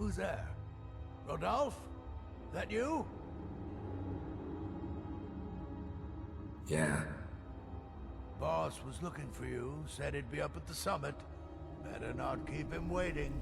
Who's there? Rodolphe? That you? Yeah. Boss was looking for you, said he'd be up at the summit. Better not keep him waiting.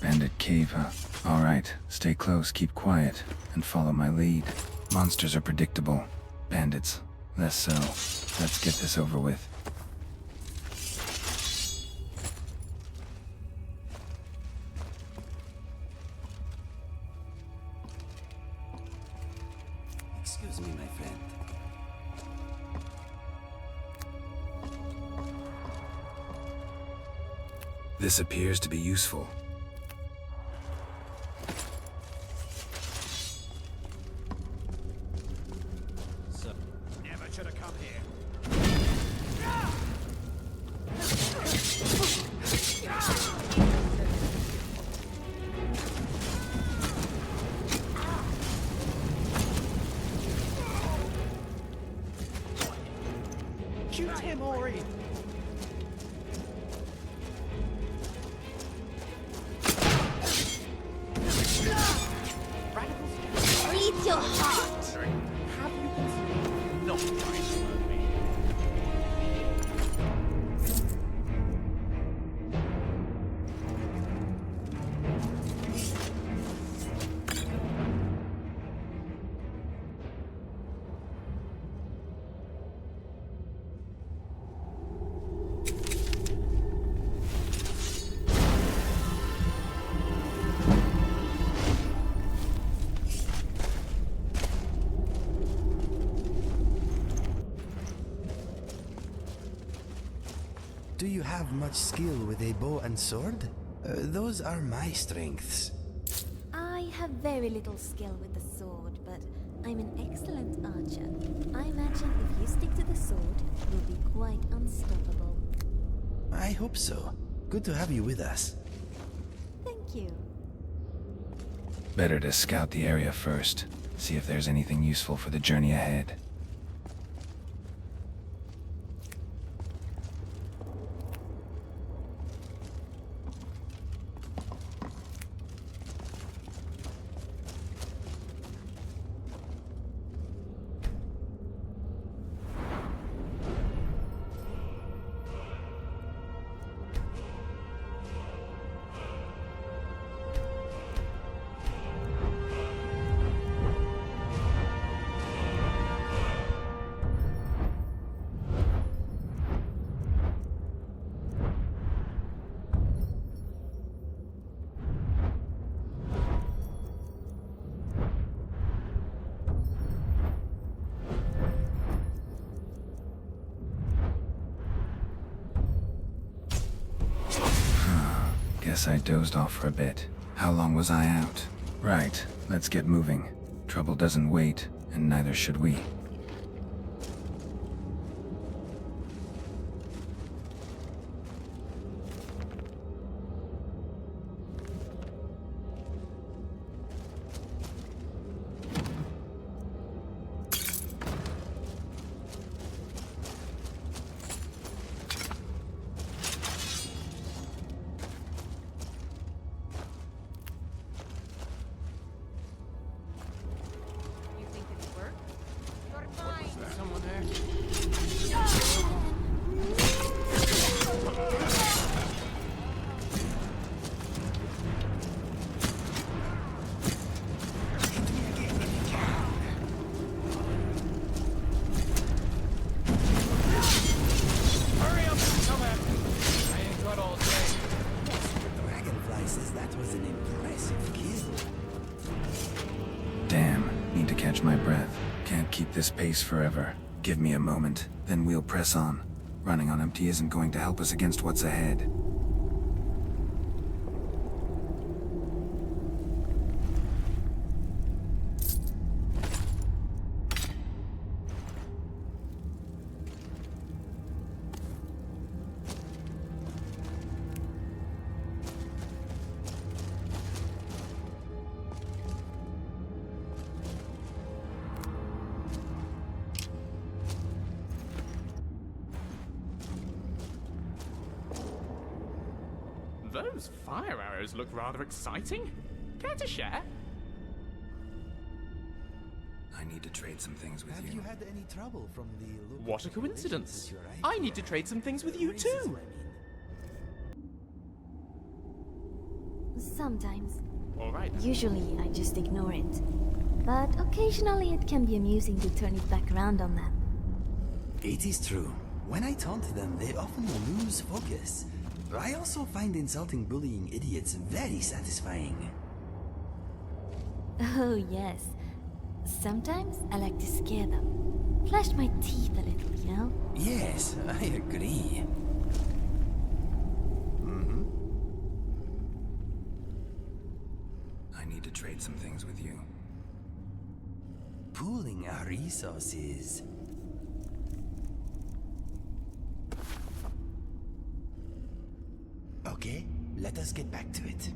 Bandit cave, huh? Alright, stay close, keep quiet, and follow my lead. Monsters are predictable. Bandits, less so. Let's get this over with. Excuse me, my friend. This appears to be useful. Never should have come here. Shoot him, Ori! Read your heart. Have you been... No, guys, me. Do you have much skill with a bow and sword? Those are my strengths. I have very little skill with the sword, but I'm an excellent archer. I imagine if you stick to the sword, you'll be quite unstoppable. I hope so. Good to have you with us. Thank you. Better to scout the area first, see if there's anything useful for the journey ahead. Guess I dozed off for a bit. How long was I out? Right, let's get moving. Trouble doesn't wait, and neither should we. You think it'll work? Someone there? Hurry up and come at me. I ain't got all day. Dragonfly says that was an impressive kill. Damn, need to catch my breath. Can't keep this pace forever. Give me a moment, then we'll press on. Running on empty isn't going to help us against what's ahead. Those fire arrows look rather exciting. Care to share? I need to trade some things with Have you had any trouble from the local What a population coincidence. since you arrived? I need to trade some things with you Racism, too. I mean. Sometimes. All right. Usually I just ignore it. But occasionally it can be amusing to turn it back around on them. It is true. When I taunt them, they often lose focus. I also find insulting bullying idiots very satisfying. Oh yes. Sometimes I like to scare them. Flash my teeth a little, you know? Yes, I agree. I need to trade some things with you. Pooling our resources. Okay, let us get back to it.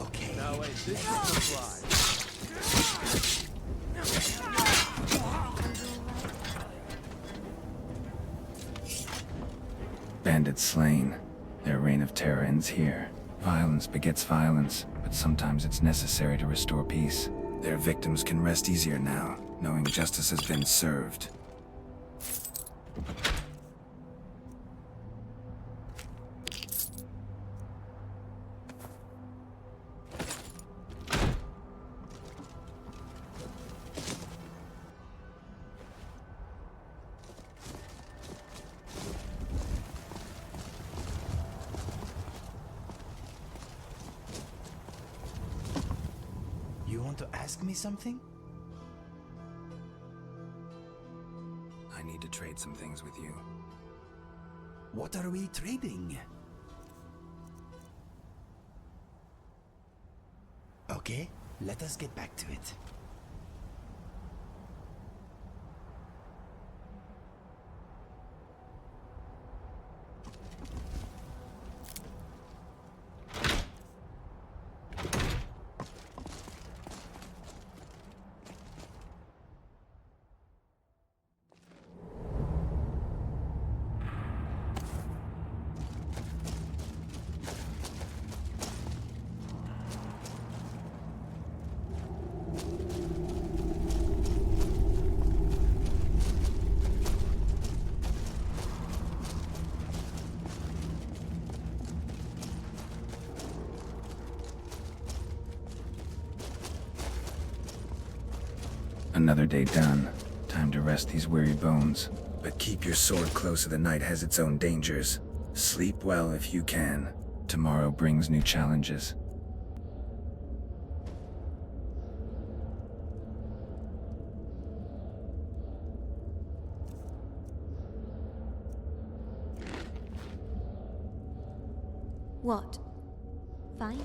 Okay. Now wait, this is the fly. Bandits slain. Their reign of terror ends here. Violence begets violence, but sometimes it's necessary to restore peace. Their victims can rest easier now, knowing justice has been served. You want to ask me something? I need to trade some things with you. What are we trading? Okay, let us get back to it. Another day done. Time to rest these weary bones. But keep your sword close, or the night has its own dangers. Sleep well if you can. Tomorrow brings new challenges. What? Fine.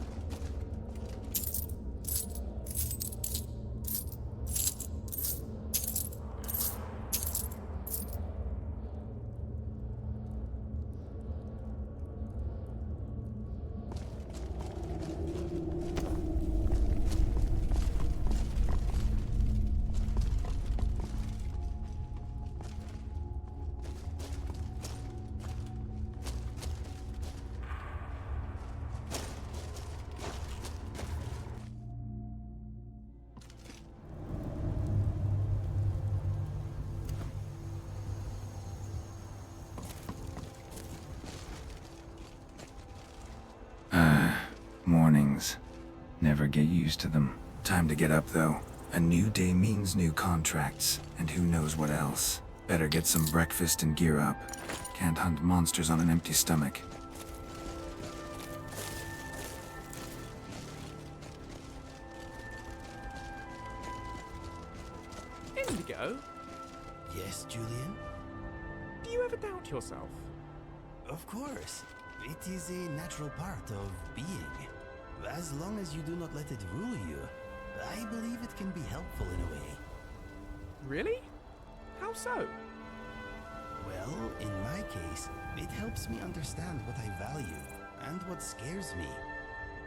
Mornings. Never get used to them. Time to get up, though. A new day means new contracts, and who knows what else. Better get some breakfast and gear up. Can't hunt monsters on an empty stomach. Indigo, Yes, Julian? do you ever doubt yourself? Of course. It is a natural part of being. As long as you do not let it rule you, I believe it can be helpful in a way. Really? How so? Well, in my case, it helps me understand what I value and what scares me.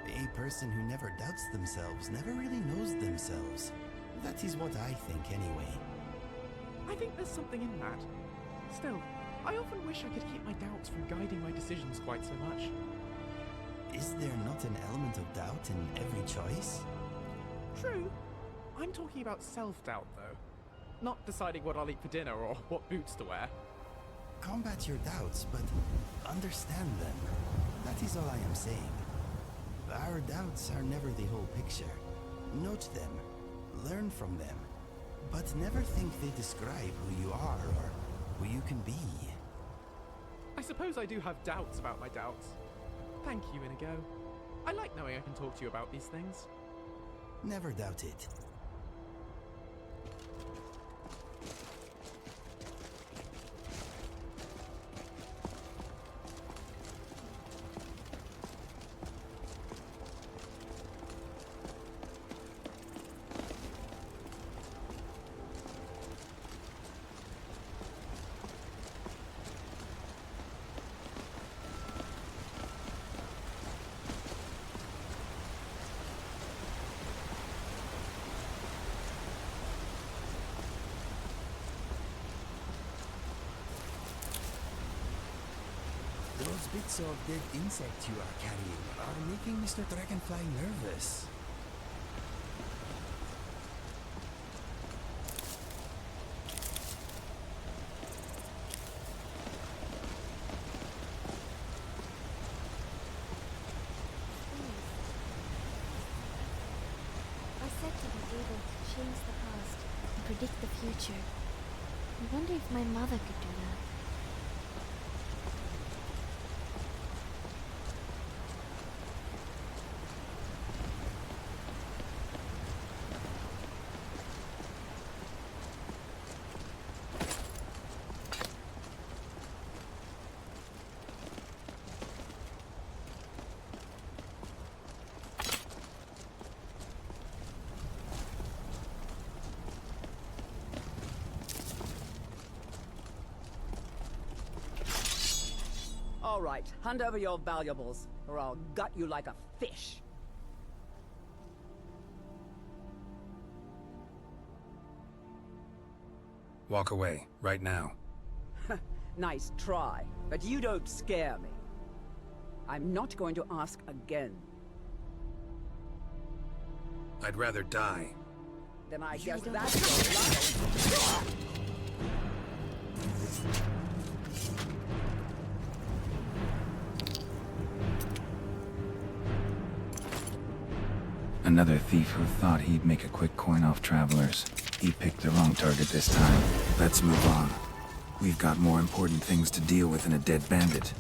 A person who never doubts themselves never really knows themselves. That is what I think anyway. I think there's something in that. Still, I often wish I could keep my doubts from guiding my decisions quite so much. Is there not an element of doubt in every choice? True. I'm talking about self-doubt, though. Not deciding what I'll eat for dinner or what boots to wear. Combat your doubts, but understand them. That is all I am saying. Our doubts are never the whole picture. Note them, learn from them, but never think they describe who you are or who you can be. I suppose I do have doubts about my doubts. Thank you, Inigo. I like knowing I can talk to you about these things. Never doubt it. Those bits of dead insect you are carrying are making Mr. Dragonfly nervous. I said to be able to change the past and predict the future. I wonder if my mother could do that. All right, hand over your valuables, or I'll gut you like a fish. Walk away, right now. Nice try, but you don't scare me. I'm not going to ask again. I'd rather die. Then I guess that's your luck. Another thief who thought he'd make a quick coin off travelers. He picked the wrong target this time. Let's move on. We've got more important things to deal with than a dead bandit.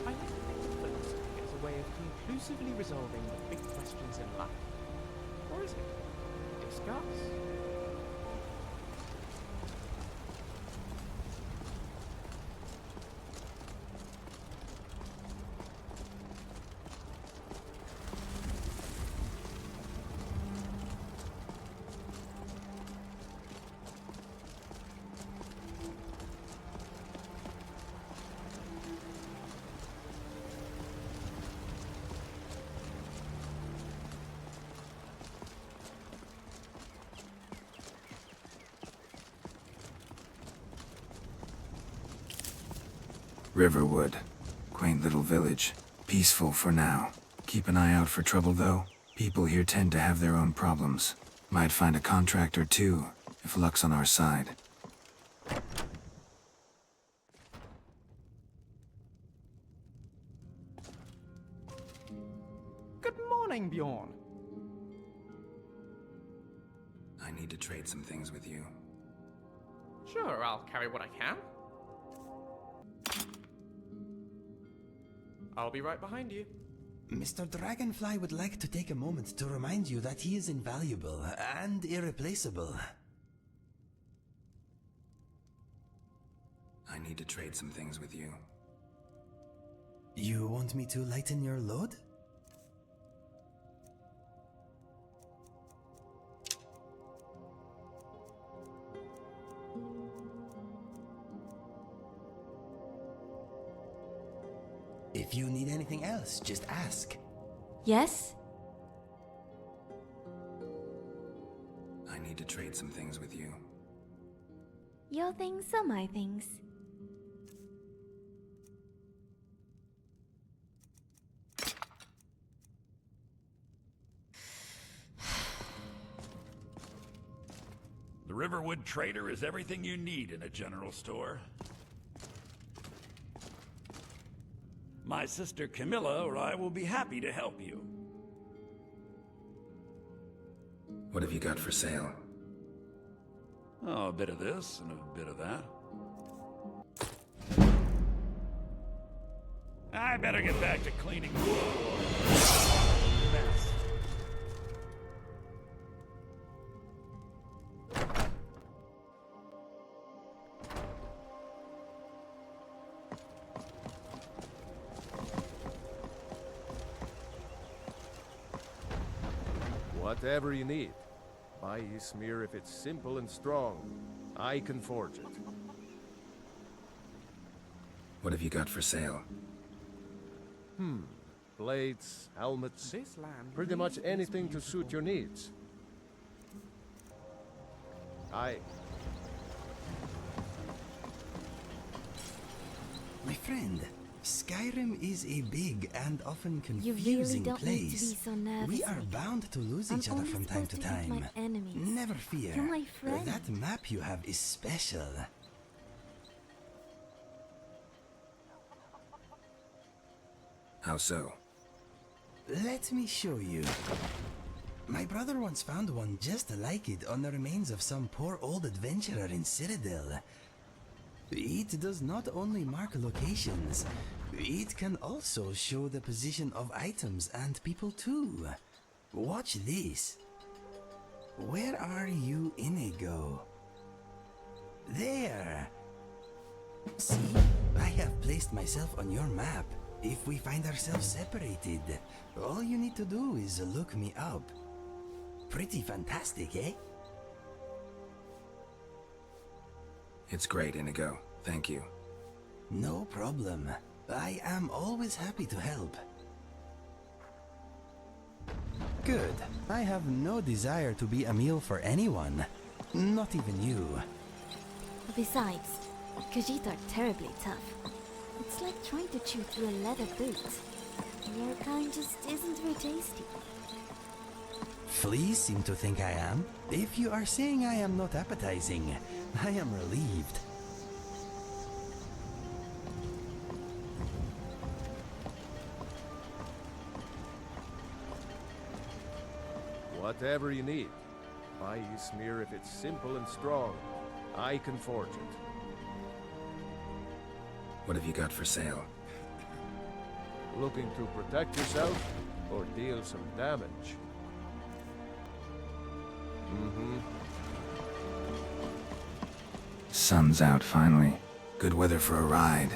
I like to think of philosophy as a way of conclusively resolving the big questions in life. Or is it? Discuss. Riverwood. Quaint little village. Peaceful for now. Keep an eye out for trouble, though. People here tend to have their own problems. Might find a contract or two, if luck's on our side. Good morning, Bjorn. I need to trade some things with you. Sure, I'll carry what I can. I'll be right behind you. Mr. Dragonfly would like to take a moment to remind you that he is invaluable and irreplaceable. I need to trade some things with you. You want me to lighten your load? If you need anything else, just ask. Yes? I need to trade some things with you. Your things are my things. The Riverwood Trader is everything you need in a general store. My sister Camilla or I will be happy to help you. What have you got for sale? Oh, a bit of this and a bit of that. I better get back to cleaning the floor. Mess. Whatever you need. Buy Ysmir if it's simple and strong. I can forge it. What have you got for sale? Blades, helmets, This land pretty much really anything is to suit beautiful. your needs. Aye. My friend, Skyrim is a big and often You confusing really don't need to place. be so nervous. We are bound to lose each I'm other only from time to supposed to hit time. my enemies. Never fear. You're my friend. That map you have is special. How so? Let me show you. My brother once found one just like it on the remains of some poor old adventurer in Citadel. It does not only mark locations, it can also show the position of items and people too. Watch this. Where are you, Inigo? There! See, I have placed myself on your map. If we find ourselves separated, all you need to do is look me up. Pretty fantastic, eh? It's great, Inigo. Thank you. No problem. I am always happy to help. Good. I have no desire to be a meal for anyone. Not even you. Besides, Khajiit are terribly tough. It's like trying to chew through a leather boot. Your kind just isn't very tasty. Fleas seem to think I am. If you are saying I am not appetizing, I am relieved. Whatever you need. Buy Ysmir if it's simple and strong. I can forge it. What have you got for sale? Looking to protect yourself or deal some damage? Sun's out finally. Good weather for a ride.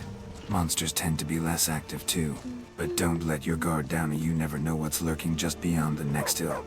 Monsters tend to be less active too. But don't let your guard down or you never know what's lurking just beyond the next hill.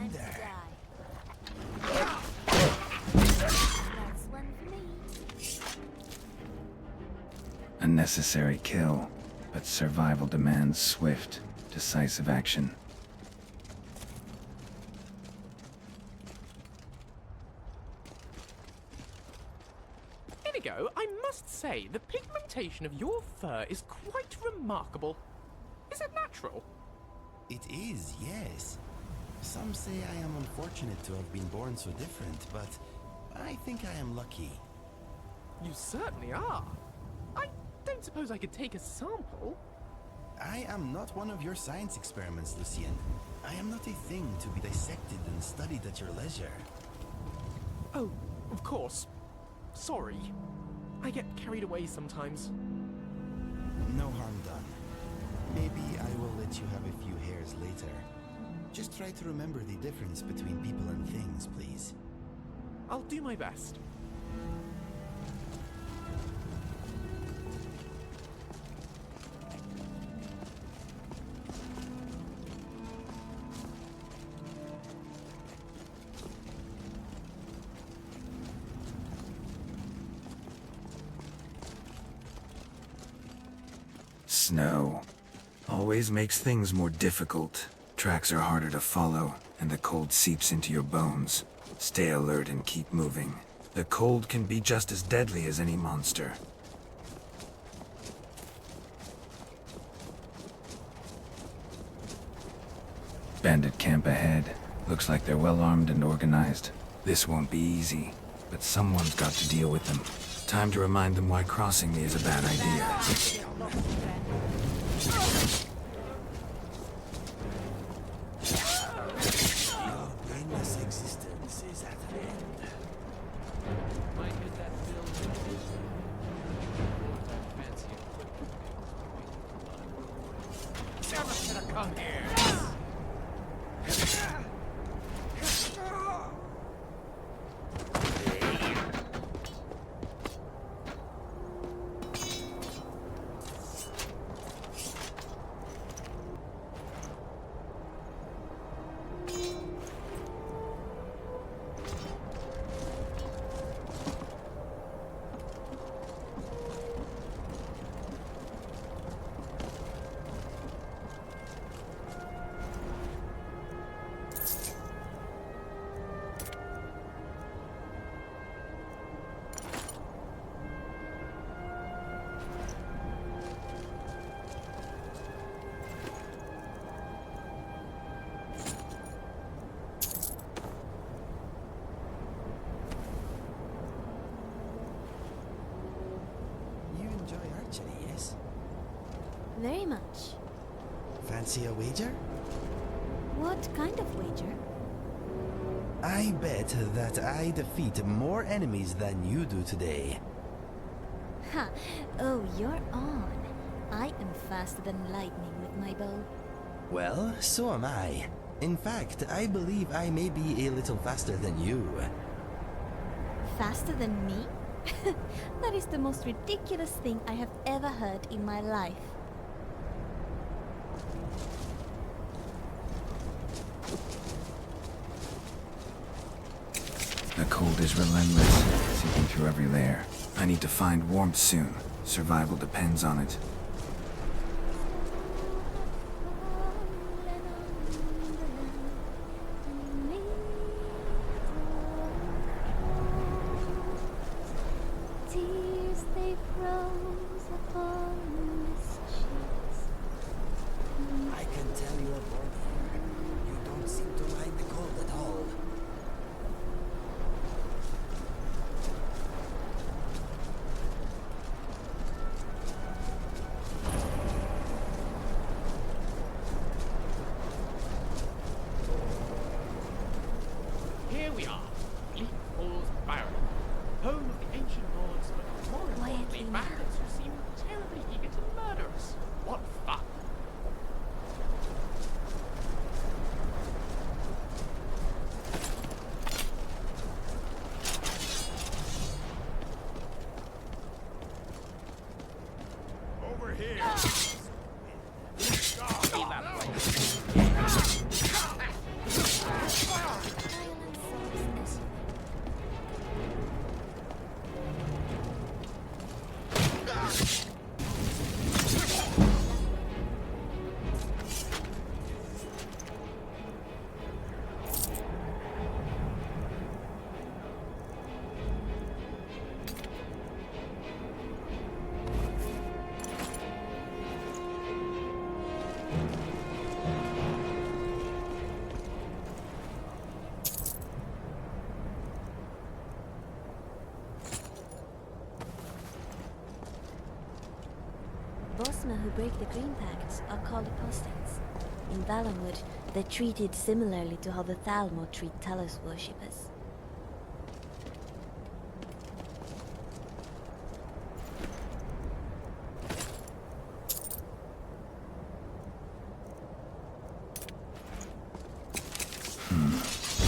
Surrender. That's one for me. A necessary kill, but survival demands swift, decisive action. Inigo, I must say, the pigmentation of your fur is quite remarkable. Is it natural? It is, yes. Some say I am unfortunate to have been born so different, but I think I am lucky. You certainly are. I don't suppose I could take a sample. I am not one of your science experiments, Lucien. I am not a thing to be dissected and studied at your leisure. Oh, of course. Sorry. I get carried away sometimes. No harm done. Maybe I will let you have a few hairs later. Just try to remember the difference between people and things, please. I'll do my best. Snow always makes things more difficult. Tracks are harder to follow, and the cold seeps into your bones. Stay alert and keep moving. The cold can be just as deadly as any monster. Bandit camp ahead. Looks like they're well armed and organized. This won't be easy, but someone's got to deal with them. Time to remind them why crossing me is a bad idea. Your painless existence is at an end. Might get that bill. Fancy it. Never should have come here. You enjoy archery, yes? Very much. Fancy a wager? What kind of wager? I bet that I defeat more enemies than you do today. Ha! Oh, you're on. I am faster than lightning with my bow. Well, so am I. In fact, I believe I may be a little faster than you. Faster than me? That is the most ridiculous thing I have ever heard in my life. The cold is relentless, seeping through every layer. I need to find warmth soon. Survival depends on it. Tears they froze upon his cheeks. I can tell you are born here. You don't seem to mind the cold at all. Here we are, Bleak Falls Barrow, home of the ancient lords, but more importantly, Quietly now. bandits who seem terribly eager to murder us. What fun! Over here. Be that way. Bosmer who break the Green Pact are called apostates. In Valenwood, they're treated similarly to how the Thalmor treat Talos worshippers.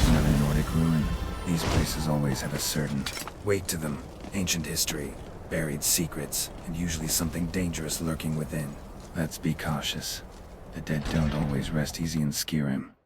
Another Nordic ruin. These places always have a certain weight to them. Ancient history, buried secrets, and usually something dangerous lurking within. Let's be cautious. The dead don't always rest easy in Skyrim.